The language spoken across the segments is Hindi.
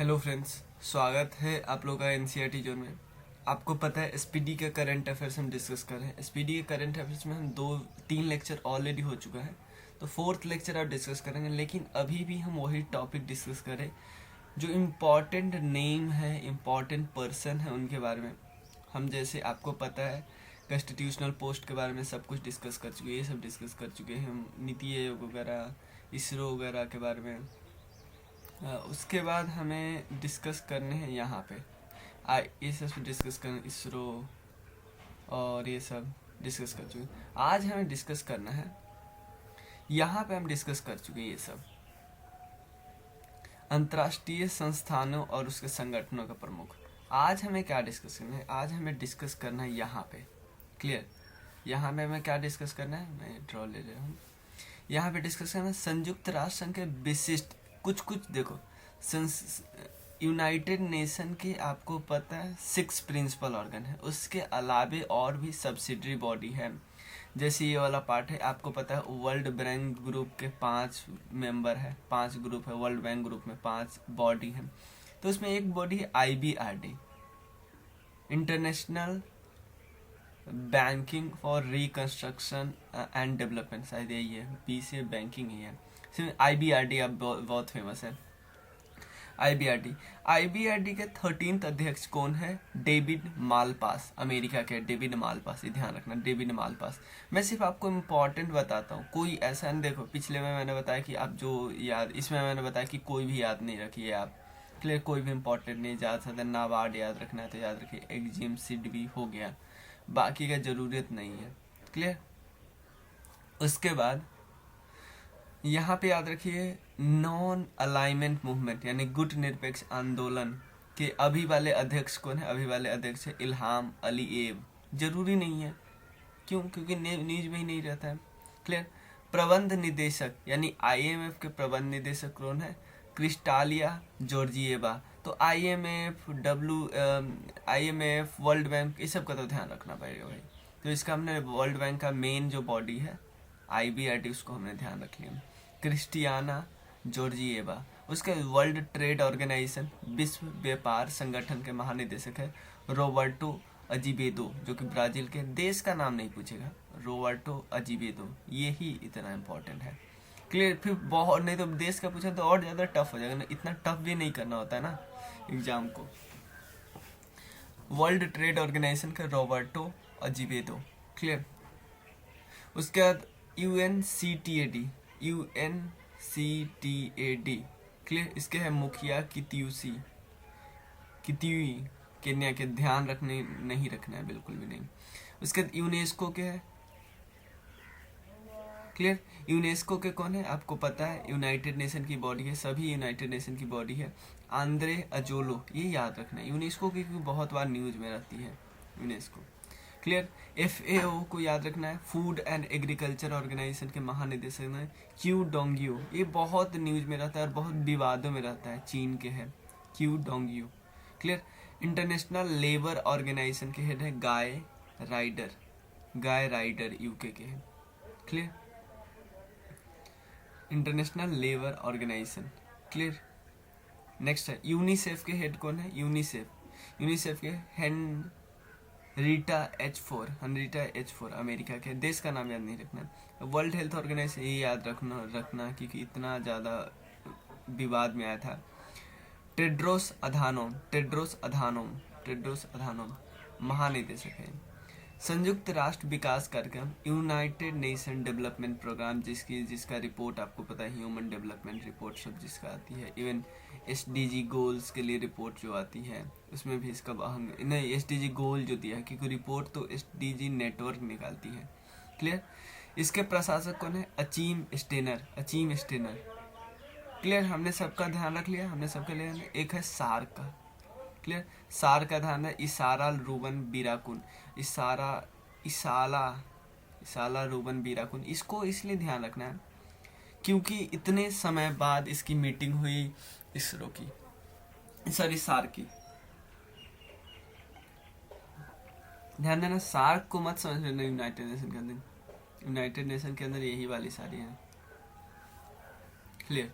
हेलो फ्रेंड्स, स्वागत है आप लोगों का एनसीईआरटी जोन में। आपको पता है एसपीडी के करंट अफेयर्स हम डिस्कस कर रहे हैं। एसपीडी के करंट अफेयर्स में हम 2-3 लेक्चर ऑलरेडी हो चुका है, तो 4th लेक्चर आप डिस्कस करेंगे। लेकिन अभी भी हम वही टॉपिक डिस्कस करें जो इम्पॉर्टेंट नेम है, इम्पॉर्टेंट पर्सन है, उनके बारे में। हम जैसे आपको पता है कॉन्स्टिट्यूशनल पोस्ट के बारे में सब कुछ डिस्कस कर चुके हैं, ये सब डिस्कस कर चुके हैं हम, नीति आयोग वगैरह, इसरो वगैरह के बारे में। उसके बाद हमें डिस्कस करने हैं यहाँ पे ये सब डिस्कस करना, इसरो और ये सब डिस्कस कर चुके। आज हमें डिस्कस करना है, यहाँ पे हम डिस्कस कर चुके ये सब अंतर्राष्ट्रीय संस्थानों और उसके संगठनों का प्रमुख। आज हमें क्या डिस्कस करना है? आज हमें डिस्कस करना है यहाँ पे, क्लियर? यहाँ पे हमें क्या डिस्कस करना है, मैं ड्रॉ ले रहा हूँ। यहाँ पे डिस्कस करना है संयुक्त राष्ट्र संघ के विशिष्ट कुछ देखो, यूनाइटेड नेशन के आपको पता है 6 प्रिंसिपल ऑर्गन है, उसके अलावे और भी सब्सिडरी बॉडी है। जैसे ये वाला पार्ट है, आपको पता है वर्ल्ड बैंक ग्रुप के 5 मेंबर है, 5 ग्रुप है वर्ल्ड बैंक ग्रुप में, 5 बॉडी है। तो उसमें एक बॉडी है IBRD, international banking for reconstruction and development, शायद यही है, बी से बैंकिंग ही है। IBRD अब बहुत फेमस है। IBRD के 13th अध्यक्ष कौन है? डेविड मालपास, अमेरिका के डेविड मालपास, ये ध्यान रखना, डेविड मालपास। मैं सिर्फ आपको इम्पोर्टेंट बताता हूँ, कोई ऐसा नहीं। देखो पिछले में मैंने बताया कि आप जो याद, इसमें मैंने बताया कि कोई भी याद नहीं रखिए आप, क्लियर? कोई भी इम्पोर्टेंट नहीं, ज़्यादा से ज़्यादा नाबार्ड याद रखना है तो याद रखिए, एग्जिम सिड भी हो गया, बाकी का ज़रूरत नहीं है, क्लियर? उसके बाद यहाँ पे याद रखिए नॉन अलाइनमेंट मूवमेंट यानी गुट निरपेक्ष आंदोलन के अभी वाले अध्यक्ष कौन है? अभी वाले अध्यक्ष है इल्हाम अलीएव। जरूरी नहीं है, क्यों? क्योंकि न्यूज में ही नहीं रहता है, क्लियर? प्रबंध निदेशक यानी IMF के प्रबंध निदेशक कौन है? क्रिस्टालिया जॉर्जिएवा। तो IMF वर्ल्ड बैंक, ये सब का तो ध्यान रखना पड़ेगा भाई। तो इसका हमने वर्ल्ड बैंक का मेन जो बॉडी है IBRD, उसको हमने ध्यान रख लिया। क्रिस्टियाना जॉर्जिएवा, उसके वर्ल्ड ट्रेड ऑर्गेनाइजेशन, विश्व व्यापार संगठन के महानिदेशक है रोबर्टो अजीबेदो, जो कि ब्राजील के, देश का नाम नहीं पूछेगा, रोबर्टो अजीबेदो, ये ही इतना इम्पोर्टेंट है, क्लियर? फिर बहुत नहीं तो देश का पूछा तो और ज़्यादा टफ हो जाएगा ना, इतना टफ भी नहीं करना होता है ना एग्जाम को। वर्ल्ड ट्रेड ऑर्गेनाइजेशन का रोबर्टो अजीबेदो, क्लियर? उसके बाद UNCTAD, क्लियर? इसके है मुखिया कित्यूई, केन्या के, ध्यान रखने नहीं रखना है बिल्कुल भी नहीं। उसके बाद यूनेस्को के है, क्लियर? यूनेस्को के कौन है? आपको पता है यूनाइटेड नेशन की बॉडी है, सभी यूनाइटेड नेशन की बॉडी है, आंद्रे अजोलो, ये याद रखना है। यूनेस्को की बहुत बार न्यूज में रहती है यूनेस्को, क्लियर? FAO को याद रखना है, फूड एंड एग्रीकल्चर ऑर्गेनाइजेशन के महानिदेशक है क्यू डोंगियो, ये बहुत न्यूज में रहता है और बहुत विवादों में रहता है, चीन के है Qu Dongyu, clear? International labour organisation के हेड है गाय राइडर, UK के है, clear? International labour organisation, clear? Next है यूनिसेफ के हेड कौन है? यूनिसेफ के हेनरीटा H4, अमेरिका के, देश का नाम याद नहीं रखना। वर्ल्ड हेल्थ ऑर्गेनाइजेशन, ये याद रखना क्योंकि इतना ज़्यादा विवाद में आया था। टेड्रोस अधानोम महानिदेशक है। संयुक्त राष्ट्र विकास कार्यक्रम, यूनाइटेड नेशन डेवलपमेंट प्रोग्राम, जिसका रिपोर्ट आपको पता है, ह्यूमन डेवलपमेंट रिपोर्ट सब जिसका आती है, इवन SDG गोल्स के लिए रिपोर्ट जो आती है उसमें भी इसका नहीं, SDG गोल जो दिया है, क्योंकि रिपोर्ट तो SDG नेटवर्क निकालती है, क्लियर? इसके प्रशासक कौन है? Achim Steiner, clear? हमने सबका ध्यान रख लिया, हमने सबका लिया। एक है सार्क का, क्लियर? सार का ध्यान है इसारा रूबन बीराकुन, इसाला रूबन बीराकुन। इसको इसलिए ध्यान रखना है क्योंकि इतने समय बाद इसकी मीटिंग हुई इसरो की, सॉरी सार्क की, ध्यान देना। सार्क को मत समझ लेना यूनाइटेड नेशन के अंदर यही वाली सारी है, क्लियर?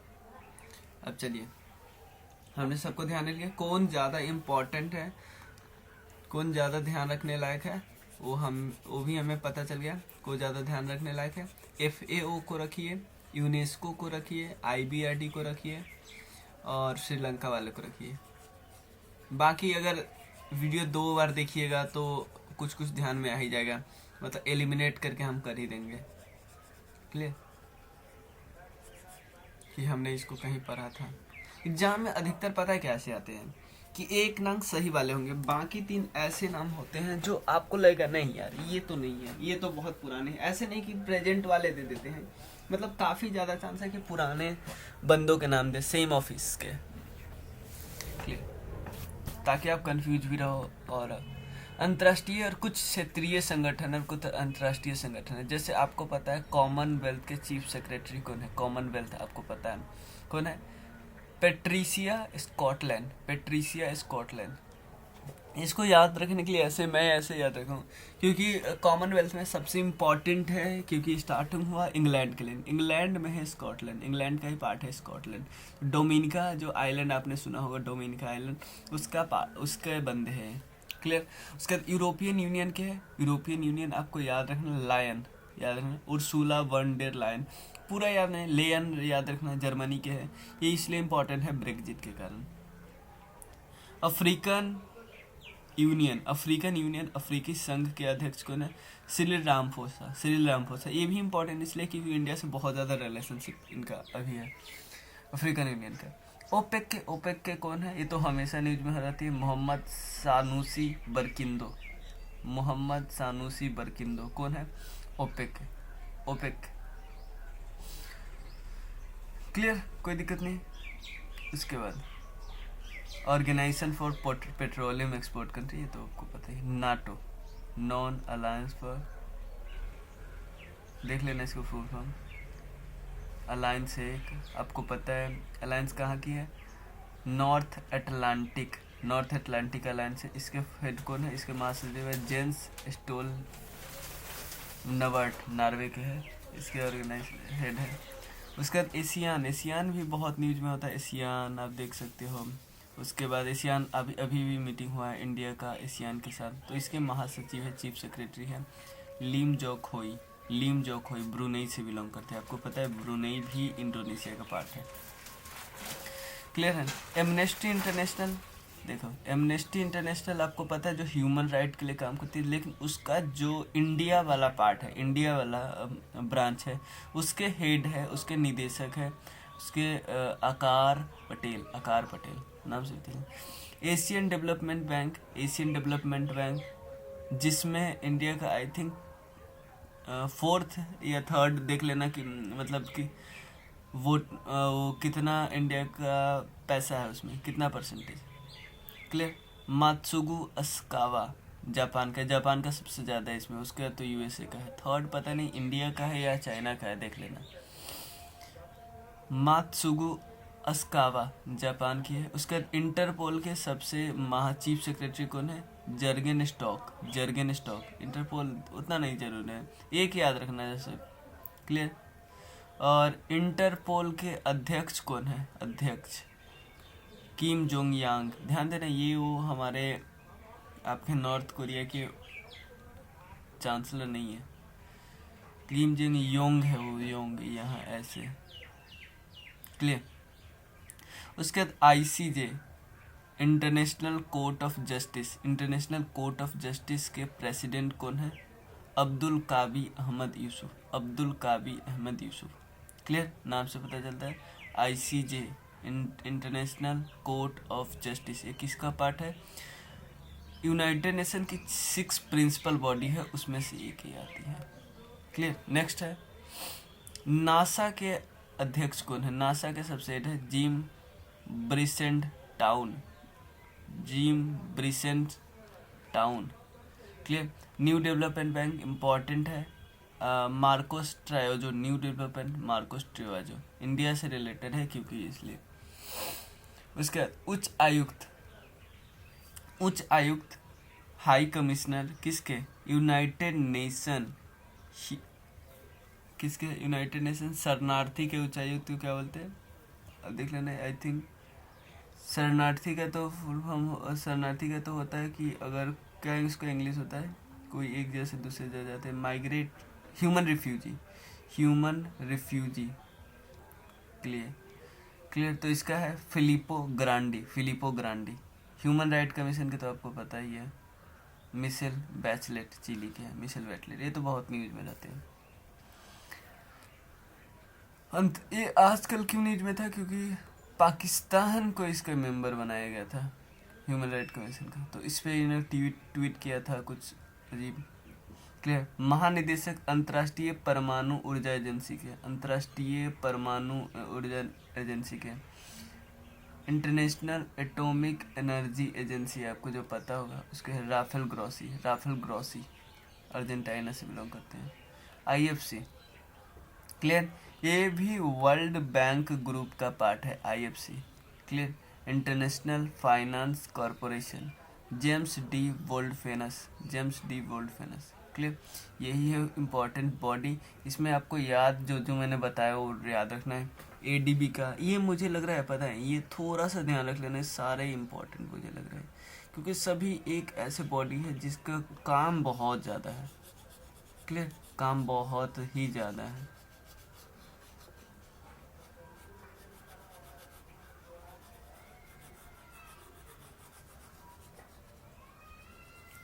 अब चलिए हमने सबको ध्यान में लिया। कौन ज़्यादा इम्पोर्टेंट है, कौन ज़्यादा ध्यान रखने लायक है, वो भी हमें पता चल गया। कौन ज़्यादा ध्यान रखने लायक है, FAO को रखिए, यूनेस्को को रखिए, IBRD को रखिए और श्रीलंका वाले को रखिए। बाकी अगर वीडियो 2 बार देखिएगा तो कुछ कुछ ध्यान में आ ही जाएगा, मतलब एलिमिनेट करके हम कर ही देंगे। क्लियर कि हमने इसको कहीं पढ़ा था। एग्जाम में अधिकतर पता है कैसे आते हैं कि 1 नाम सही वाले होंगे, बाकी 3 ऐसे नाम होते हैं जो आपको लगेगा नहीं यार ये तो नहीं है, ये तो बहुत पुराने हैं। ऐसे नहीं कि प्रेजेंट वाले दे देते हैं, मतलब काफ़ी ज़्यादा चांस है कि पुराने बंदों के नाम दे, सेम ऑफिस के। क्लियर, ताकि आप कंफ्यूज भी रहो। और अंतर्राष्ट्रीय और कुछ क्षेत्रीय संगठन और कुछ अंतर्राष्ट्रीय संगठन है। जैसे आपको पता है कॉमनवेल्थ के चीफ सेक्रेटरी कौन है, कॉमनवेल्थ आपको पता है कौन है, पेट्रिसिया स्कॉटलैंड, पेट्रिसिया स्कॉटलैंड। इसको याद रखने के लिए मैं ऐसे याद रखूँ क्योंकि कॉमनवेल्थ में सबसे इम्पॉर्टेंट है, क्योंकि स्टार्टिंग हुआ इंग्लैंड के लिए, इंग्लैंड में है स्कॉटलैंड, इंग्लैंड का ही पार्ट है स्कॉटलैंड। डोमिनिका जो आइलैंड आपने सुना होगा, डोमिनिका आइलैंड, उसके बंदे हैं। क्लियर। उसके बाद यूरोपियन यूनियन के है, यूरोपियन यूनियन आपको याद रखना, लायन याद रखना, उर्सुला वन डेर लायन, पूरा याद नहीं, लेयन याद रखना, जर्मनी के है। ये इसलिए इम्पोर्टेंट है ब्रेक्जिट के कारण। अफ्रीकन यूनियन, अफ्रीकी संघ के अध्यक्ष कौन है, सिरिल रामफोसा। ये भी इम्पोर्टेंट इसलिए क्योंकि इंडिया से बहुत ज़्यादा रिलेशनशिप इनका अभी है, अफ्रीकन यूनियन का। ओपेक के कौन है, ये तो हमेशा न्यूज में हो जाती है, मोहम्मद सानूसी बरकिंदो कौन है, ओपेक। क्लियर, कोई दिक्कत नहीं। उसके बाद organisation for petroleum export country, ये तो आपको पता ही, नाटो, नॉन अलायंस फॉर, देख लेना इसको फुल फॉर्म। अलायंस है एक, आपको पता है अलायंस कहाँ की है, नॉर्थ अटलांटिक अलायंस है। इसके हेड कौन है, इसके महासचिव है जेंस स्टोल नवर्ट, नॉर्वे के है, इसके ऑर्गेनाइज हेड है। उसके बाद एशियान भी बहुत न्यूज में होता है, एशियान आप देख सकते हो। उसके बाद एशियान अभी भी मीटिंग हुआ है इंडिया का एशियान के साथ, तो इसके महासचिव है, चीफ सेक्रेटरी है लीम जोक होई, ब्रुनेई से बिलोंग करते हैं। आपको पता है ब्रुनेई भी इंडोनेशिया का पार्ट है। क्लियर है। एमनेस्टी इंटरनेशनल, देखो एमनेस्टी इंटरनेशनल आपको पता है जो ह्यूमन राइट के लिए काम करती है, लेकिन उसका जो इंडिया वाला पार्ट है, इंडिया वाला ब्रांच है, उसके हेड है, उसके निदेशक है, उसके आकार पटेल नाम से होती है। एशियन डेवलपमेंट बैंक, जिसमें इंडिया का आई थिंक 4th या 3rd देख लेना कि मतलब कि वो कितना इंडिया का पैसा है, उसमें कितना परसेंटेज। क्लियर। मात्सुगु अस्कावा जापान का सबसे ज़्यादा है इसमें, उसके बाद तो USA का है, 3rd पता नहीं इंडिया का है या चाइना का है, देख लेना। मात्सुगु अस्कावा जापान की है। उसके बाद इंटरपोल के सबसे चीफ सेक्रेटरी कौन है, जर्गेन स्टॉक। इंटरपोल उतना नहीं जरूर है, एक याद रखना जैसे। क्लियर। और इंटरपोल के अध्यक्ष कौन है, किम जोंग यांग। ध्यान देना ये वो हमारे आपके नॉर्थ कोरिया के चांसलर नहीं है, किम जोंग योंग है वो, योंग यहाँ ऐसे। क्लियर। उसके बाद ICJ, international court of justice के प्रेसिडेंट कौन है, अब्दुल काबी अहमद यूसुफ। क्लियर, नाम से पता चलता है। ICJ international court of justice, ये किसका पार्ट है, यूनाइटेड नेशन की 6 प्रिंसिपल बॉडी है, उसमें से एक ही आती है। क्लियर। नेक्स्ट है नासा के अध्यक्ष कौन है, नासा के सबसे हेड है जिम ब्रिसेंट टाउन। Clear. New development bank important है, मार्कोस ट्रायोजो, इंडिया से रिलेटेड है क्योंकि इसलिए। उसके बाद उच्च आयुक्त हाई कमिश्नर किसके, यूनाइटेड नेशन शरणार्थी के उच्चायुक्त को क्या बोलते हैं, देख लेना, आई थिंक शरणार्थी का तो फुल फॉर्म, शरणार्थी का तो होता है कि अगर, क्या इसको इंग्लिश होता है, कोई एक जगह से दूसरे जगह जाते हैं, migrate, human refugee, human refugee. Clear, clear. तो इसका है Filippo Grandi, Filippo Grandi. Human right commission के तो आपको पता ही है, मिशेल बैचलेट, चिली के हैं मिशेल बैचलेट, ये तो बहुत न्यूज में रहते हैं। अंत ये आजकल क्यों न्यूज में था, क्योंकि पाकिस्तान को इसका मेंबर बनाया गया था ह्यूमन राइट कमीशन का, तो इस पर इन्होंने ट्वीट किया था कुछ अजीब। क्लियर। महानिदेशक अंतर्राष्ट्रीय परमाणु ऊर्जा एजेंसी के, अंतर्राष्ट्रीय परमाणु ऊर्जा एजेंसी के, इंटरनेशनल एटॉमिक एनर्जी एजेंसी, आपको जो पता होगा उसके है Rafael Grossi, Rafael Grossi Argentina से बिलोंग करते हैं। आईएफसी। क्लियर। ये भी वर्ल्ड बैंक ग्रुप का पार्ट है, IFC. Clear. International finance corporation, James D वोल्डफेनस, जेम्स डी वोल्डफेनस। क्लियर। यही है इम्पोर्टेंट बॉडी। इसमें आपको याद जो जो मैंने बताया वो याद रखना है। एडीबी का ये मुझे लग रहा है, पता है, ये थोड़ा सा ध्यान रख लेना है, सारे इम्पोर्टेंट मुझे लग रहा है, क्योंकि सभी एक ऐसे बॉडी है जिसका काम बहुत ज़्यादा है। क्लियर। काम बहुत ही ज़्यादा है।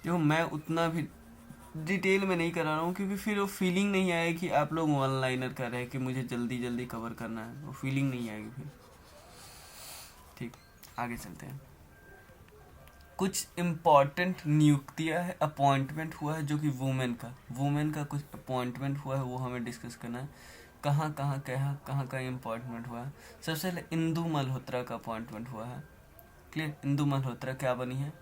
देखो मैं उतना भी डिटेल में नहीं करा रहा हूँ, क्योंकि फिर वो फीलिंग नहीं आएगी कि आप लोग वन लाइनर कर रहे हैं कि मुझे जल्दी जल्दी कवर करना है, वो फीलिंग नहीं आएगी फिर। ठीक, आगे चलते हैं। कुछ इम्पॉर्टेंट नियुक्तियां है, अपॉइंटमेंट हुआ है जो कि वुमेन का कुछ अपॉइंटमेंट हुआ है, वो हमें डिस्कस करना है। कहाँ कहाँ कहाँ इम्पॉइंटमेंट हुआ है। सबसे पहले इंदु मल्होत्रा का अपॉइंटमेंट हुआ है। क्लियर। इंदु मल्होत्रा क्या बनी है,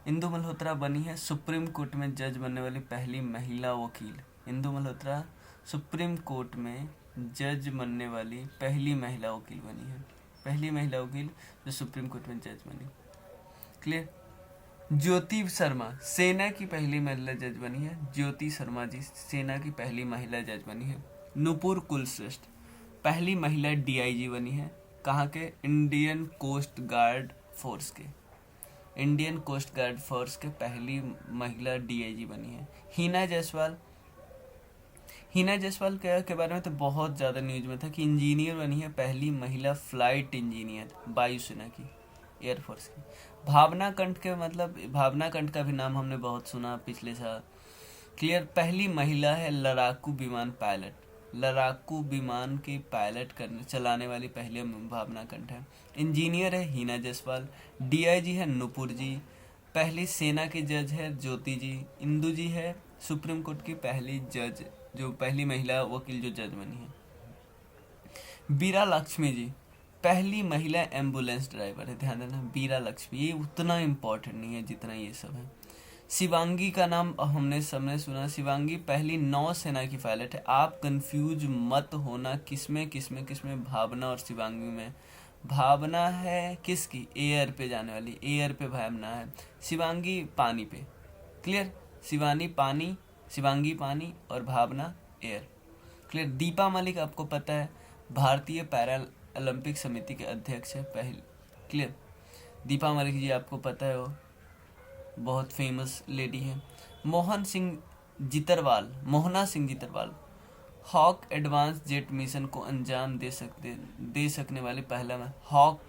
इंदु मल्होत्रा बनी है सुप्रीम कोर्ट में जज बनने वाली पहली महिला वकील। इंदु मल्होत्रा सुप्रीम कोर्ट में जज बनने वाली पहली महिला वकील बनी है, पहली महिला वकील जो सुप्रीम कोर्ट में जज बनी। क्लियर। ज्योति शर्मा सेना की पहली महिला जज बनी है, ज्योति शर्मा जी सेना की पहली महिला जज बनी है। नुपुर कुलश्रेष्ठ पहली महिला डीआईजी बनी है, कहाँ के, इंडियन कोस्ट गार्ड फोर्स के, इंडियन कोस्ट गार्ड फोर्स के पहली महिला डीआईजी बनी है। हिना जायसवाल, हिना जायसवाल के बारे में तो बहुत ज़्यादा न्यूज में था कि इंजीनियर बनी है, पहली महिला फ्लाइट इंजीनियर वायुसेना की, एयरफोर्स की। भावना कंठ के मतलब, भावना कंठ का भी नाम हमने बहुत सुना पिछले साल। क्लियर। पहली महिला है लड़ाकू विमान पायलट, लड़ाकू विमान की पायलट करने चलाने वाली पहली भावना कंठ है। इंजीनियर है हिना जायसवाल, डीआईजी है नुपुर जी, पहली सेना की जज है ज्योति जी, इंदु जी है सुप्रीम कोर्ट की पहली जज, जो पहली महिला वकील जो जज बनी है। बीरा लक्ष्मी जी पहली महिला एम्बुलेंस ड्राइवर है, ध्यान देना, बीरा लक्ष्मी, ये उतना इम्पोर्टेंट नहीं है जितना ये सब है। शिवांगी का नाम हमने सबने सुना, शिवांगी पहली नौसेना की पायलट है। आप कंफ्यूज मत होना किसमें किसमें किसमें, भावना और शिवांगी में। भावना है किसकी, एयर पे जाने वाली, एयर पे भावना है, शिवांगी पानी पे। क्लियर। शिवानी पानी, शिवांगी पानी और भावना एयर। क्लियर। दीपा मलिक आपको पता है भारतीय पैरा ओलंपिक समिति के अध्यक्ष है पहले। क्लियर। दीपा मलिक जी आपको पता है, वो बहुत फेमस लेडी है। Mohan Singh Jitarwal, Mohana Singh Jitarwal Hawk advance jet mission को अंजाम दे सकने वाले पहला में, हॉक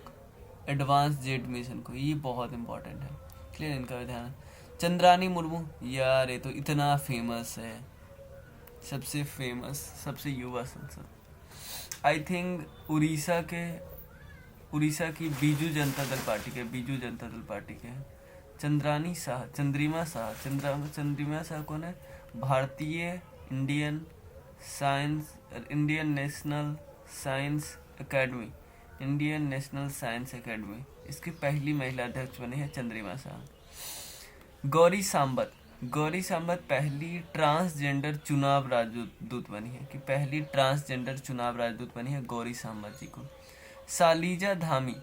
एडवांस जेट मिशन को, ये बहुत इंपॉर्टेंट है। क्लियर। इनका भी ध्यान। चंद्रानी मुर्मू, यार ये तो इतना फेमस है, सबसे फेमस, सबसे युवा संसद, आई थिंक उड़ीसा की बीजू जनता दल पार्टी के, बीजू जनता दल पार्टी के चंद्रानी शाह, चंद्रिमा शाह, चंद्रिमा शाह कौन है, भारतीय Indian national science academy, Indian national science academy, इसकी पहली महिला अध्यक्ष बनी है चंद्रिमा शाह। गौरी सांबत पहली ट्रांसजेंडर चुनाव राजदूत बनी है, कि पहली ट्रांसजेंडर चुनाव राजदूत बनी है गौरी सांबत जी को। सालिजा धामी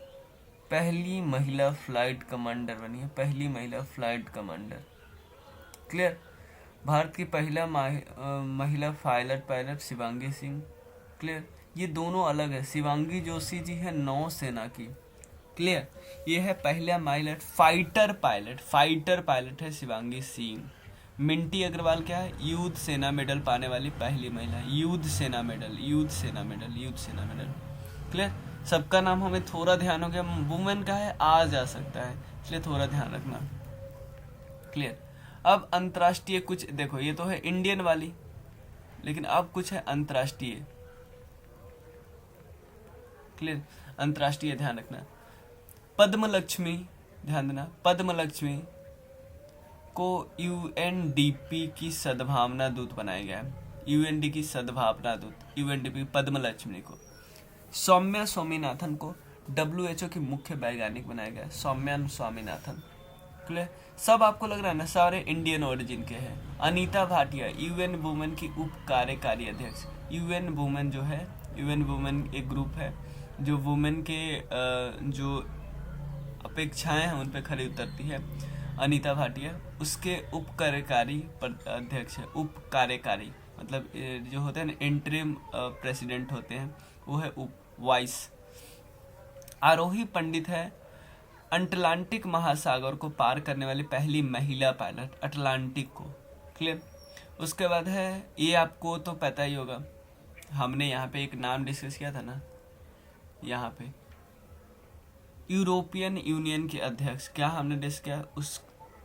पहली महिला फ्लाइट कमांडर बनी है, पहली महिला फ्लाइट कमांडर। क्लियर। भारत की पहला महिला पायलट शिवांगी सिंह। क्लियर। ये दोनों अलग है, शिवांगी जोशी जी है नौसेना की, क्लियर। ये है पहला पायलट, फाइटर पायलट है शिवांगी सिंह। मिंटी अग्रवाल क्या है, युद्ध सेना मेडल पाने वाली पहली महिला, युद्ध सेना मेडल। क्लियर। सबका नाम हमें थोड़ा ध्यान हो गया, वुमेन का है आ जा सकता है, इसलिए थोड़ा ध्यान रखना। क्लियर। अब अंतर्राष्ट्रीय कुछ देखो, ये तो है इंडियन वाली, लेकिन अब कुछ है अंतर्राष्ट्रीय। क्लियर। अंतर्राष्ट्रीय ध्यान रखना। पद्म लक्ष्मी, ध्यान देना, पद्म लक्ष्मी को यूएनडीपी की सद्भावना दूत बनाया गया है। यूएनडी की सद्भावना दूत, यूएनडीपी पद्म लक्ष्मी को। सौम्या स्वामीनाथन को डब्ल्यूएचओ की मुख्य वैज्ञानिक बनाया गया है, सौम्या स्वामीनाथन। क्लियर। सब आपको लग रहा है ना, सारे इंडियन ओरिजिन के हैं। अनीता भाटिया यूएन वुमेन की उप कार्यकारी अध्यक्ष। यूएन वुमेन जो है, यूएन वुमेन एक ग्रुप है जो वुमेन के जो अपेक्षाएं हैं उन पर खरी उतरती है। अनीता भाटिया उसके उप कार्यकारी अध्यक्ष है। उप कार्यकारी मतलब जो होते हैं ना इंटरिम प्रेसिडेंट होते हैं, वो है उप वाइस। आरोही पंडित है अटलांटिक महासागर को पार करने वाली पहली महिला पायलट, अटलांटिक को। क्लियर। उसके बाद है, ये आपको तो पता ही होगा, हमने यहाँ पे एक नाम डिस्कस किया था ना, यहाँ पे यूरोपियन यूनियन के अध्यक्ष क्या हमने डिस्कस किया, उस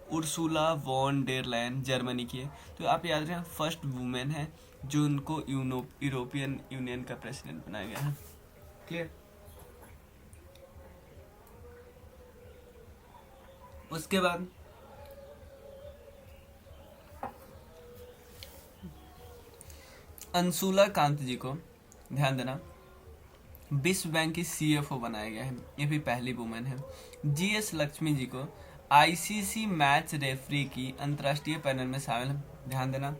Ursula von der Leyen Germany की है। तो आप याद रखें फर्स्ट वुमेन है जो उनको यूरोपियन यूनियन का प्रेसिडेंट बनाया गया है। क्लियर। उसके बाद अंशुला कांत जी को ध्यान देना विश्व बैंक की सीएफओ बनाया गया है, ये भी पहली वुमेन है। जीएस लक्ष्मी जी को आईसीसी मैच रेफरी की अंतर्राष्ट्रीय पैनल में शामिल है, ध्यान देना।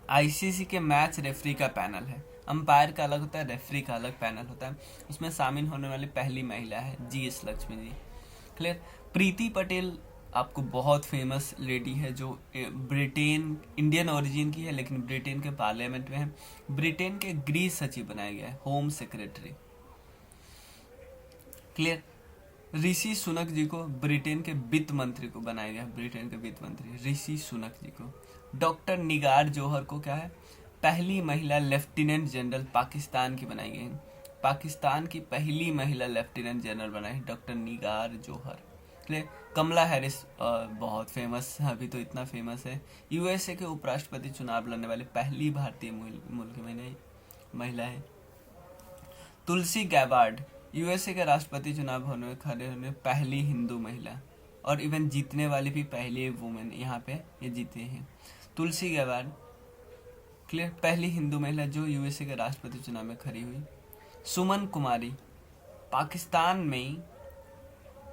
आईसीसी के मैच रेफरी का पैनल है, अंपायर का अलग होता है, रेफरी का अलग पैनल होता है, उसमें शामिल होने वाली पहली महिला है जीएस लक्ष्मी जी। क्लियर। प्रीति पटेल आपको बहुत फेमस लेडी है जो ब्रिटेन, इंडियन ओरिजिन की है लेकिन ब्रिटेन के पार्लियामेंट में है। ब्रिटेन के गृह सचिव बनाया गया है, home secretary. Clear. Rishi Sunak जी को ब्रिटेन के वित्त मंत्री को बनाया गया है, ब्रिटेन के वित्त मंत्री ऋषि सुनक जी को। डॉक्टर निगार जौहर को क्या है, पहली महिला लेफ्टिनेंट जनरल पाकिस्तान की बनाई गई है, पाकिस्तान की पहली महिला लेफ्टिनेंट जनरल बनाई डॉक्टर निगार जौहर। क्लियर। कमला हैरिस बहुत फेमस, अभी तो इतना फेमस है, यूएसए के उपराष्ट्रपति चुनाव लड़ने वाली पहली भारतीय मुल्क में महिला है। तुलसी गैबार्ड यूएसए के राष्ट्रपति चुनाव होने में खड़े होने पहली हिंदू महिला, और इवन जीतने वाली भी पहली वुमेन यहाँ पे ये जीते हैं, तुलसी गैबार्ड। क्लियर। पहली हिंदू महिला जो यूएसए के राष्ट्रपति चुनाव में खड़ी हुई। सुमन कुमारी पाकिस्तान में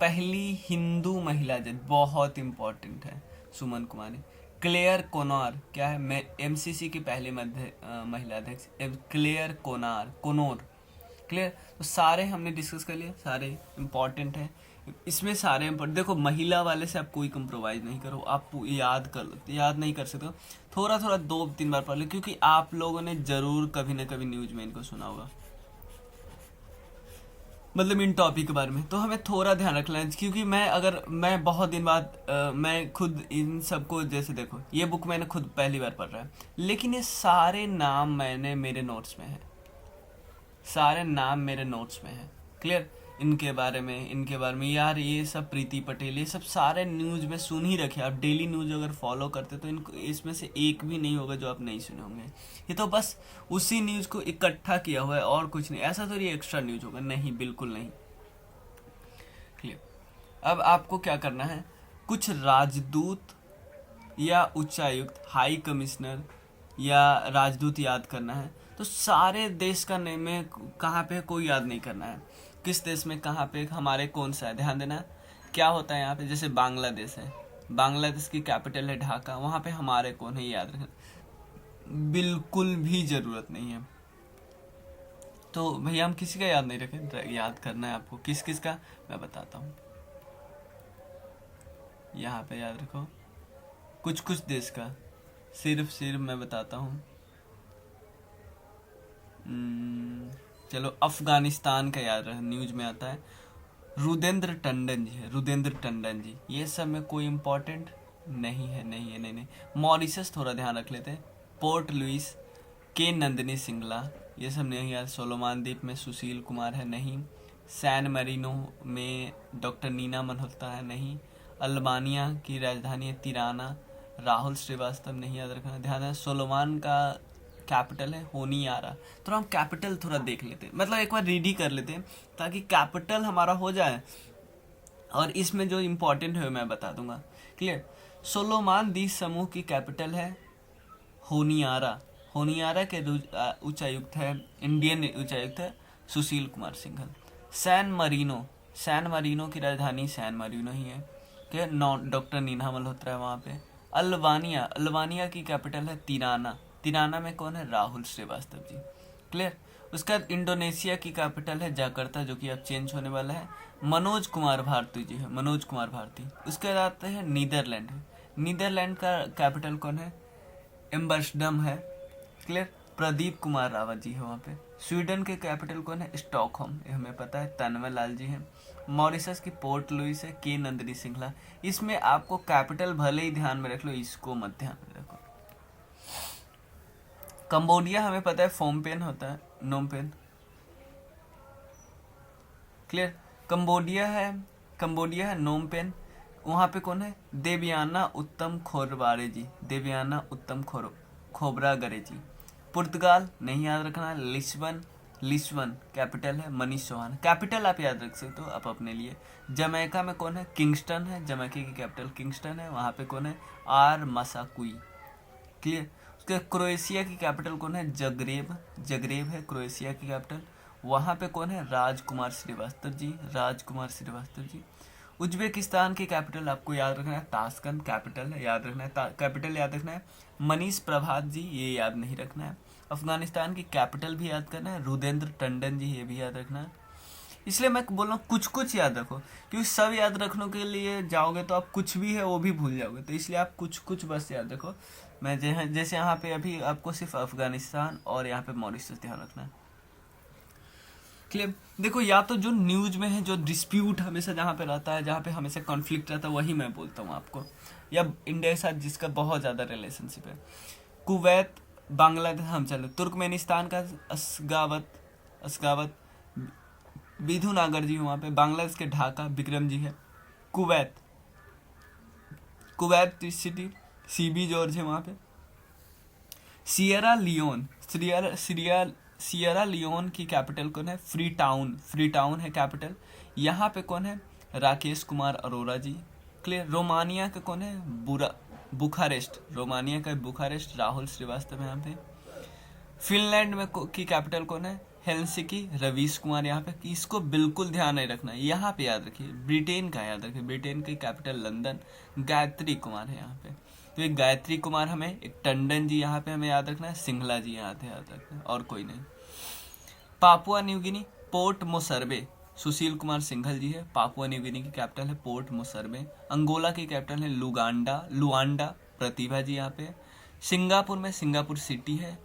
पहली हिंदू महिला जज, बहुत इंपॉर्टेंट है सुमन कुमारी। क्लेयर कोनार क्या है, एमसीसी की पहली महिला अध्यक्ष क्लेयर कोनोर। क्लियर। तो सारे हमने डिस्कस कर लिए, सारे इंपॉर्टेंट है इसमें, सारे इंपॉर्टेंट। देखो महिला वाले से आप कोई कंप्रोमाइज नहीं करो, आप याद नहीं कर सकते हो, थोड़ा 2-3 बार पढ़ लो, क्योंकि आप लोगों ने जरूर कभी ना कभी न्यूज में इनको सुना होगा, मतलब इन टॉपिक के बारे में। तो हमें थोड़ा ध्यान रखना है, क्योंकि मैं बहुत दिन बाद मैं खुद इन सबको, जैसे देखो ये बुक मैंने खुद पहली बार पढ़ रहा है, लेकिन ये सारे नाम मैंने मेरे नोट्स में है, सारे नाम मेरे नोट्स में है। क्लियर। इनके बारे में यार, ये सब प्रीति पटेल, ये सब सारे न्यूज में सुन ही रखे। आप डेली न्यूज अगर फॉलो करते तो इनको इसमें से एक भी नहीं होगा जो आप नहीं सुने होंगे। ये तो बस उसी न्यूज को इकट्ठा किया हुआ है और कुछ नहीं, ऐसा तो ये एक्स्ट्रा न्यूज होगा, नहीं, बिल्कुल नहीं। क्लियर। अब आपको क्या करना है, कुछ राजदूत या उच्चायुक्त, हाई कमिश्नर या राजदूत याद करना है। तो सारे देश का नेम में कहाँ पे कोई याद नहीं करना है, किस देश में कहाँ पे हमारे कौन सा है, ध्यान देना। क्या होता है यहाँ पे, जैसे बांग्लादेश है, बांग्लादेश की कैपिटल है ढाका, वहाँ पे हमारे कौन है याद रखना, बिल्कुल भी जरूरत नहीं है। तो भैया हम किसी का याद नहीं रखें, याद करना है आपको किस किस का, मैं बताता हूँ। यहाँ पे याद रखो कुछ देश का, सिर्फ मैं बताता हूँ। चलो अफगानिस्तान का याद रहे, न्यूज में आता है। रुदेंद्र टंडन जी है, रुदेंद्र टंडन जी। ये सब में कोई इम्पोर्टेंट नहीं। मॉरिशस थोड़ा ध्यान रख लेते हैं। पोर्ट लुइस, के नंदिनी सिंगला, ये सब नहीं यार। सोलोमान द्वीप में सुशील कुमार है, नहीं। सैन मरीनो में डॉक्टर नीना मल्होत्रा है, नहीं। अल्बानिया की राजधानी है तिराना, राहुल श्रीवास्तव, नहीं याद रखना, ध्यान है। सोलोमान का कैपिटल है होनियारा। तो हम कैपिटल थोड़ा देख लेते हैं, मतलब एक बार रीड ही कर लेते हैं ताकि कैपिटल हमारा हो जाए, और इसमें जो इम्पोर्टेंट है मैं बता दूंगा। क्लियर। सोलोमान द्वीप समूह की कैपिटल है होनियारा। होनियारा के उच्चायुक्त है, इंडियन उच्चायुक्त है सुशील कुमार सिंघल। सैन मरीनो की राजधानी सैन मरीनो ही है, ठीक है। डॉक्टर नीना मल्होत्रा है वहाँ पे। अल्बानिया की कैपिटल है तिराना। तिराना में कौन है? राहुल श्रीवास्तव जी। क्लियर। उसका इंडोनेशिया की कैपिटल है जकार्ता, जो कि अब चेंज होने वाला है। मनोज कुमार भारती जी है, मनोज कुमार भारती। उसके बाद आते हैं नीदरलैंड। नीदरलैंड का कैपिटल कौन है? एम्बर्सडम है। क्लियर। प्रदीप कुमार रावत जी है वहाँ पे। स्वीडन के कैपिटल कौन है? स्टॉकहोम, ये हमें पता है, तन्मय लाल जी हैं। मॉरिशस की पोर्ट लुइस है, के नंदिनी सिंगला। इसमें आपको कैपिटल भले ही ध्यान में रख लो, इसको मत ध्यान में रखो। कंबोडिया हमें पता है फोमपेन होता है, नोमपेन। क्लियर। कंबोडिया है नोमपेन। वहाँ पे कौन है? देवयाना उत्तम खोरबारे जी, देवयाना उत्तम खोबरागरे जी। पुर्तगाल नहीं याद रखना, लिस्बन कैपिटल है मनीष चौहान। कैपिटल आप याद रख सकते हो आप अपने लिए। जमैका में कौन है? किंगस्टन है, जमैका की कैपिटल किंगस्टन है। वहाँ पे कौन है? आर मसाकुई। क्लियर। उसके क्रोएशिया की कैपिटल कौन है? जगरेब है क्रोएशिया की कैपिटल। वहाँ पे कौन है? राजकुमार श्रीवास्तव जी। उज्बेकिस्तान की कैपिटल आपको याद रखना है, ताशकंद कैपिटल है, याद रखना है, कैपिटल याद रखना है। मनीष प्रभात जी, ये याद नहीं रखना है। अफगानिस्तान की कैपिटल भी याद करना है, रुदेंद्र टंडन जी, ये भी याद रखना है। इसलिए मैं बोल रहा हूँ कुछ कुछ याद रखो, क्योंकि सब याद रखने के लिए जाओगे तो आप कुछ भी है वो भी भूल जाओगे, तो इसलिए आप कुछ कुछ बस याद रखो। मैं जैसे यहाँ पे अभी आपको सिर्फ अफगानिस्तान और यहाँ पे मॉरिशस ध्यान रखना है। क्लियर। देखो, या तो जो न्यूज में है, जो डिस्प्यूट हमेशा जहाँ पे रहता है, जहाँ पे हमेशा कॉन्फ्लिक्ट रहता है, वही मैं बोलता हूँ आपको, या इंडिया के साथ जिसका बहुत ज़्यादा रिलेशनशिप है। कुवैत, बांग्लादेश, हम चलो तुर्कमेनिस्तान का अस्गावत विधु नागर जी वहाँ पे। बांग्लादेश के ढाका विक्रम जी है। कुवैत सिटी सीबी जॉर्ज है वहाँ पे। सियरा लियोन की कैपिटल कौन है? फ्री टाउन है कैपिटल। यहाँ पे कौन है? राकेश कुमार अरोरा जी। क्लियर। रोमानिया का कौन है? बुखारेस्ट, राहुल श्रीवास्तव है यहाँ पे। फिनलैंड में की कैपिटल कौन है? हेलसिंकी, रवीश कुमार यहाँ पे। इसको बिल्कुल ध्यान नहीं रखना, यहाँ पे याद रखिए। ब्रिटेन का याद रखिए, ब्रिटेन की कैपिटल लंदन। गायत्री कुमार है यहाँ पे, तो एक गायत्री कुमार हमें, एक टंडन जी यहाँ पे हमें याद रखना है, सिंगला जी यहाँ पे याद रखना है, और कोई नहीं। Papua New Guinea, port मोसरबे, Sushil Kumar Singhal जी है। पापुआ न्यू गिनी की कैपिटल है पोर्ट मोसरबे। अंगोला की कैपिटल है लुआंडा, प्रतिभा जी यहाँ पे। सिंगापुर में सिंगापुर सिटी है।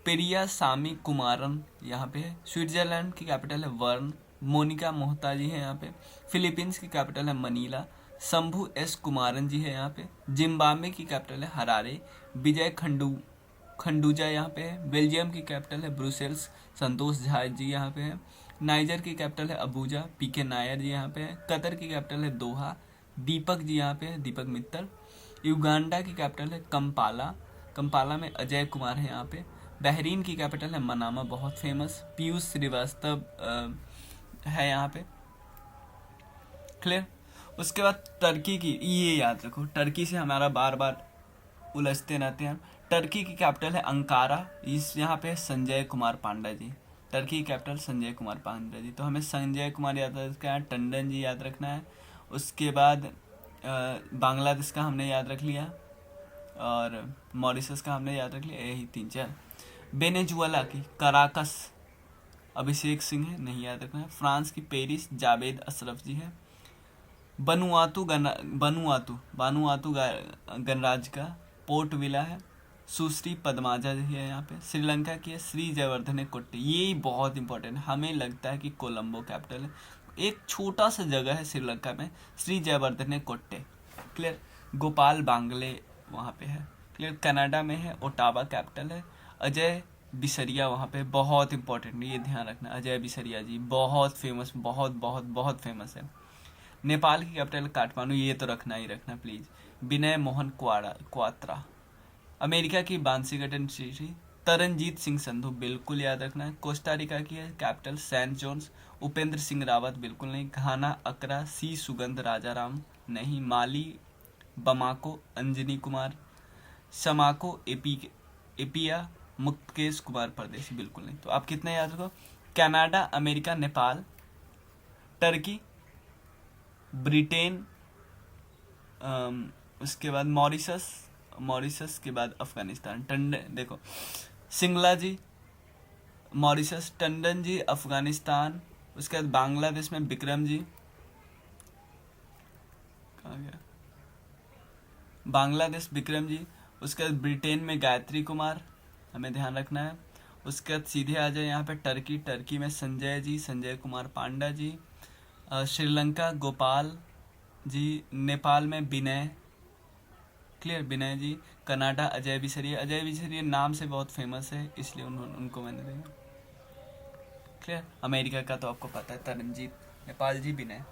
पेरिया सामी कुमारन यहाँ पे है। स्विट्जरलैंड की कैपिटल है वर्न, मोनिका मोहता जी है यहाँ पे। फिलीपींस की कैपिटल है मनीला, शंभू एस कुमारन जी है यहाँ पे। जिम्बाब्वे की कैपिटल है हरारे, विजय खंडूजा यहाँ पे है। बेल्जियम की कैपिटल है ब्रुसेल्स, संतोष झा जी यहाँ पे है। नाइजर की कैपिटल है अबूजा, पीके नायर जी यहाँ पे है। कतर की कैपिटल है दोहा, दीपक जी यहाँ पे है, दीपक मित्तल। युगांडा की कैपिटल है कंपाला में अजय कुमार है यहाँ पे। बहरीन की कैपिटल है मनामा, बहुत फेमस, पीयूष श्रीवास्तव है यहाँ पे। क्लियर। उसके बाद टर्की की, ये याद रखो, टर्की से हमारा बार बार उलझते रहते हैं। टर्की की कैपिटल है अंकारा, इस यहाँ पे संजय कुमार पांडा जी। टर्की की कैपिटल संजय कुमार पांडा जी, तो हमें संजय कुमार याद रखना है, टंडन जी याद रखना है। उसके बाद बांग्लादेश का हमने याद रख लिया, और मॉरिशस का हमने याद रख लिया, यही 3-4। वेनेजुएला की कराकस, अभिषेक सिंह है, नहीं याद रखना है। फ्रांस की पेरिस, जावेद अशरफ जी है। बनुआतू गणराज्य का पोर्ट विला है, सुश्री पद्माजा जी है यहाँ पे। श्रीलंका की है श्री जयवर्धने कोट्टे, ये बहुत इंपॉर्टेंट है, हमें लगता है कि कोलंबो कैपिटल है। एक छोटा सा जगह है श्रीलंका में, श्री जयवर्धने कोट्टे। क्लियर। गोपाल बांगले वहाँ पे है। क्लियर। कनाडा में है, ओटावा कैपिटल है। अजय बिसरिया वहाँ पे, बहुत इंपॉर्टेंट, ये ध्यान रखना, अजय बिसरिया जी बहुत फेमस, बहुत बहुत बहुत फेमस है। नेपाल की कैपिटल काठमांडू, ये तो रखना ही रखना please. Vinay Mohan Kwatra. America की बांसीगटन सिटी। तरनजीत सिंह संधू, बिल्कुल याद रखना है। कोस्टारिका की है capital San Jones. Upendra Singh Rawat, बिल्कुल नहीं। घाना अकरा, सी सुगंध राजाराम नहीं। माली बमाको अंजनी कुमार। समाको एपिया मुक्केश कुमार परदेसी, बिल्कुल नहीं। तो आप कितने याद रखो? Canada, America, Nepal, Turkey, Britain, उसके बाद मॉरिशस के बाद अफगानिस्तान। टंडन देखो, सिंगला जी मॉरिशस, टंडन जी अफगानिस्तान, उसके बाद बांग्लादेश में विक्रम जी, कहाँ गया, बांग्लादेश विक्रम जी। उसके बाद ब्रिटेन में गायत्री कुमार, हमें ध्यान रखना है। उसके बाद सीधे आ जाए यहाँ पे टर्की में संजय जी, संजय कुमार पांडा जी। श्रीलंका गोपाल जी। नेपाल में विनय, क्लियर, विनय जी। कनाडा अजय बिसरिया नाम से बहुत फेमस है, इसलिए उनको मैंने दिया। क्लियर। अमेरिका का तो आपको पता है, तरनजीत। नेपाल जी विनय,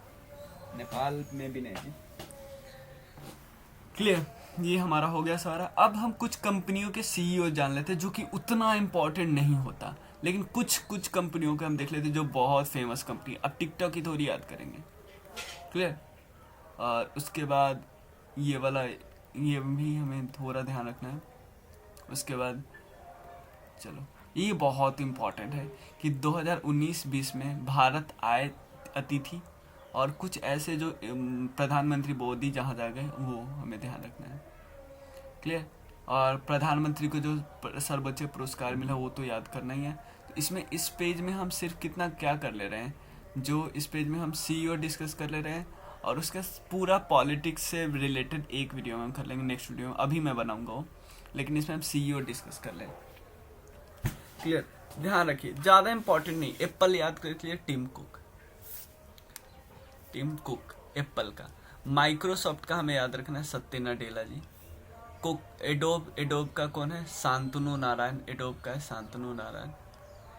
नेपाल में विनय जी। क्लियर। ये हमारा हो गया सारा। अब हम कुछ कंपनियों के सीईओ जान लेते हैं, जो कि उतना इम्पोर्टेंट नहीं होता, लेकिन कुछ कंपनियों के हम देख लेते हैं जो बहुत फेमस कंपनी। अब टिकटॉक की थोड़ी याद करेंगे। क्लियर। और उसके बाद ये वाला, ये भी हमें थोड़ा ध्यान रखना है। उसके बाद चलो, ये बहुत इम्पोर्टेंट है कि 2019-20 में भारत आए अतिथि, और कुछ ऐसे जो प्रधानमंत्री मोदी जहाँ जा गए वो हमें ध्यान रखना है। क्लियर। और प्रधानमंत्री को जो सर्वोच्च पुरस्कार मिला वो तो याद करना ही है। तो इसमें इस पेज में हम सिर्फ कितना क्या कर ले रहे हैं, जो इस पेज में हम सीईओ डिस्कस कर ले रहे हैं, और उसका पूरा पॉलिटिक्स से रिलेटेड एक वीडियो में हम कर लेंगे, नेक्स्ट वीडियो में अभी मैं बनाऊंगा वो, लेकिन इसमें हम सीईओ डिस्कस कर लेंगे। क्लियर। ध्यान रखिए, ज़्यादा इंपॉर्टेंट नहीं। एप्पल याद कर लिए, टिम कुक एप्पल का। माइक्रोसॉफ्ट का हमें याद रखना है सत्य नडेला जी। एडोब का कौन है? शांतनु नारायण। एडोब का है Shantanu Narayan.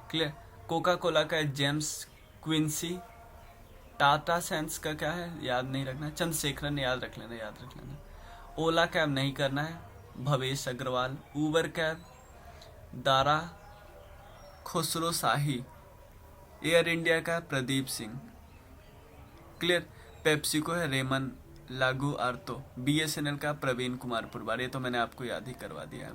Clear. Coca Cola का है जेम्स क्विंसी। टाटा सेंस का क्या है याद नहीं रखना, चंद्रशेखरन याद रख लेना। ओला कैब नहीं करना है, भवेश अग्रवाल। उबर कैब दारा खुसरो शाही। एयर इंडिया का प्रदीप सिंह। क्लियर। पेप्सिको है रेमन लागू आर्तो। बीएसएनएल का प्रवीण कुमार पुरवार, ये तो मैंने आपको याद ही करवा दिया है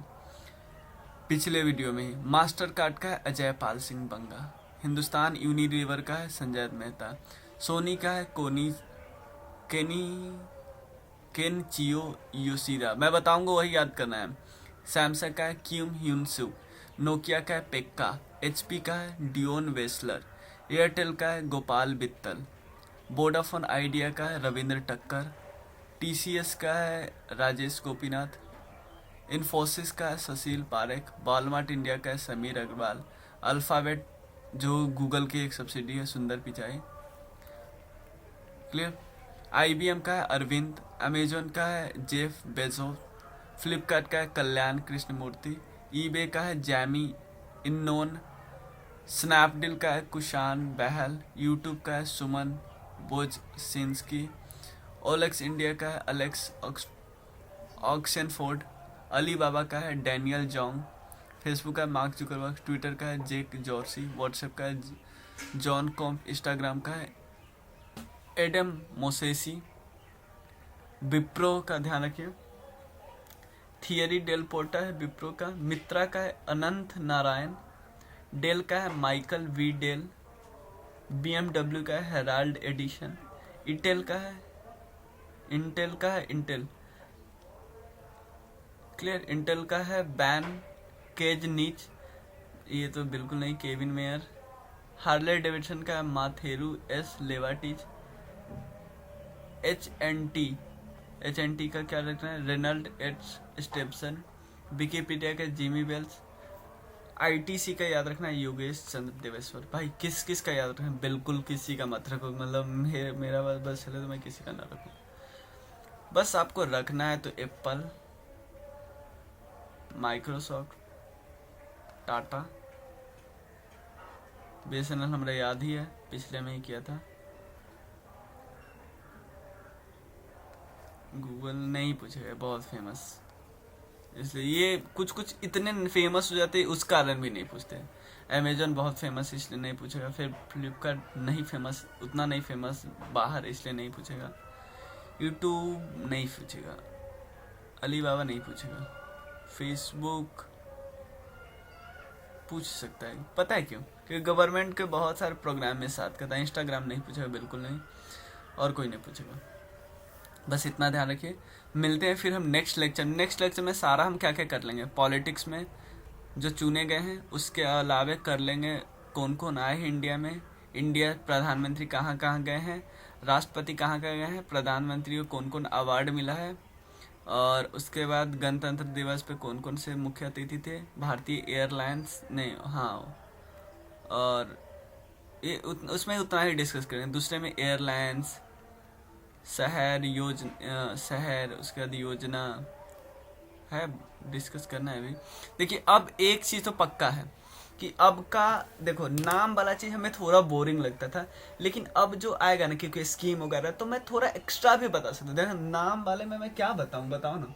पिछले वीडियो में ही। मास्टर कार्ड का है अजय पाल सिंह बंगा। हिंदुस्तान यूनिलीवर का है संजय मेहता। सोनी का है केनचियो योशिदा, मैं बताऊंगा वही याद करना है। सैमसंग का है किम ह्यून सू। नोकिया का है पेक्का। एचपी का है डियोन वेस्लर। एयरटेल का है गोपाल बित्तल। वोडाफोन आइडिया का है रविंद्र टक्कर। टीसीएस का है राजेश गोपीनाथ। इन्फोसिस का है सुशील पारेख। वॉलमार्ट इंडिया का है समीर अग्रवाल। अल्फाबेट जो गूगल की एक सब्सिडी है सुंदर पिचाई। क्लियर। आईबीएम का है अरविंद। अमेजोन का है जेफ बेजोस। फ्लिपकार्ट का है कल्याण कृष्णमूर्ति। ईबे का है जैमी इन्नोन। स्नैपडील का है कुशान बहल। यूट्यूब का है सुमन बोजसिंस्की। ओलेक्स इंडिया का है अलेक्स ऑक्सेनफोर्ड। अलीबाबा का है डैनियल जोंग। फेसबुक का है मार्क जुकरबर्ग। ट्विटर का है जेक जॉर्सी। व्हाट्सएप का है जॉन कॉम्प। इंस्टाग्राम का है एडम मोसेसी। विप्रो का ध्यान रखिए, थियरी डेल पोर्टा है विप्रो का। मित्रा का है अनंत नारायण। डेल का है माइकल वी डेल। बीएमडब्ल्यू का है हेराल्ड एडिशन। इंटेल का है इंटेल। क्लियर। इंटेल का है बैन केज नीच, ये तो बिल्कुल नहीं, केविन मेयर। हार्ले डेविडसन का है Matthew S Levatich. H N T का क्या रखना है? रेनल्ड एच स्टेप्सन। विकिपीडिया का जिमी वेल्स। आईटीसी का याद रखना है, योगेश चंद्र देवेश्वर। भाई किस किस का याद रखना, बिल्कुल किसी का मत रखो, मतलब मेरा बस चले तो मैं किसी का ना रखूँ। बस आपको रखना है तो एप्पल, माइक्रोसॉफ्ट, टाटा, बीएसएनएल हमारा याद ही है, पिछले में ही किया था। गूगल नहीं पूछेगा, बहुत फेमस, इसलिए ये कुछ कुछ इतने फेमस हो जाते हैं उस कारण भी नहीं पूछते। अमेजोन बहुत फेमस इसलिए नहीं पूछेगा, फिर फ्लिपकार्ट नहीं फेमस, उतना नहीं फेमस बाहर, इसलिए नहीं पूछेगा। यूट्यूब नहीं पूछेगा, अलीबाबा नहीं पूछेगा, फेसबुक पूछ सकता है, पता है क्यों? क्योंकि गवर्नमेंट के बहुत सारे प्रोग्राम में साथ करता है। इंस्टाग्राम नहीं पूछेगा, बिल्कुल नहीं, और कोई नहीं पूछेगा। बस इतना ध्यान रखिए। मिलते हैं फिर हम नेक्स्ट लेक्चर में सारा हम क्या क्या कर लेंगे, पॉलिटिक्स में जो चुने गए हैं उसके अलावे कर लेंगे कौन कौन आए हैं इंडिया में, इंडिया प्रधानमंत्री कहाँ कहाँ गए हैं, राष्ट्रपति कहाँ कहाँ गए हैं, प्रधानमंत्री को कौन कौन अवार्ड मिला है, और उसके बाद गणतंत्र दिवस पे कौन कौन से मुख्य अतिथि थे, भारतीय एयरलाइंस ने, हाँ, और ये उसमें उतना ही डिस्कस करेंगे। दूसरे में एयरलाइंस, शहर, उसके बाद योजना है, डिस्कस करना है अभी। देखिए अब एक चीज़ तो पक्का है कि अब का देखो, नाम वाला चीज़ हमें थोड़ा बोरिंग लगता था, लेकिन अब जो आएगा ना, क्योंकि स्कीम वगैरह, तो मैं थोड़ा एक्स्ट्रा भी बता सकता हूँ। देखो नाम वाले में मैं क्या बताऊँ, बताओ ना,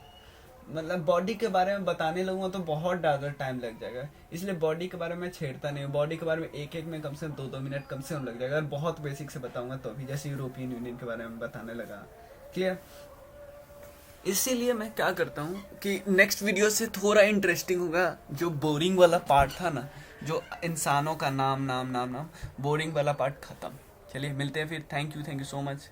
मतलब बॉडी के बारे में बताने लगूंगा तो बहुत ज़्यादा टाइम लग जाएगा, इसलिए बॉडी के बारे में छेड़ता नहीं हूँ। बॉडी के बारे में एक एक में कम से कम 2-2 मिनट कम से कम लग जाएगा, अगर बहुत बेसिक से बताऊंगा तो भी, जैसे यूरोपियन यूनियन के बारे में बताने लगा। क्लियर? इसीलिए मैं क्या करता हूँ कि नेक्स्ट वीडियो से थोड़ा इंटरेस्टिंग होगा। जो बोरिंग वाला पार्ट था ना, जो इंसानों का नाम नाम नाम नाम, बोरिंग वाला पार्ट खत्म। चलिए मिलते हैं फिर, थैंक यू सो मच।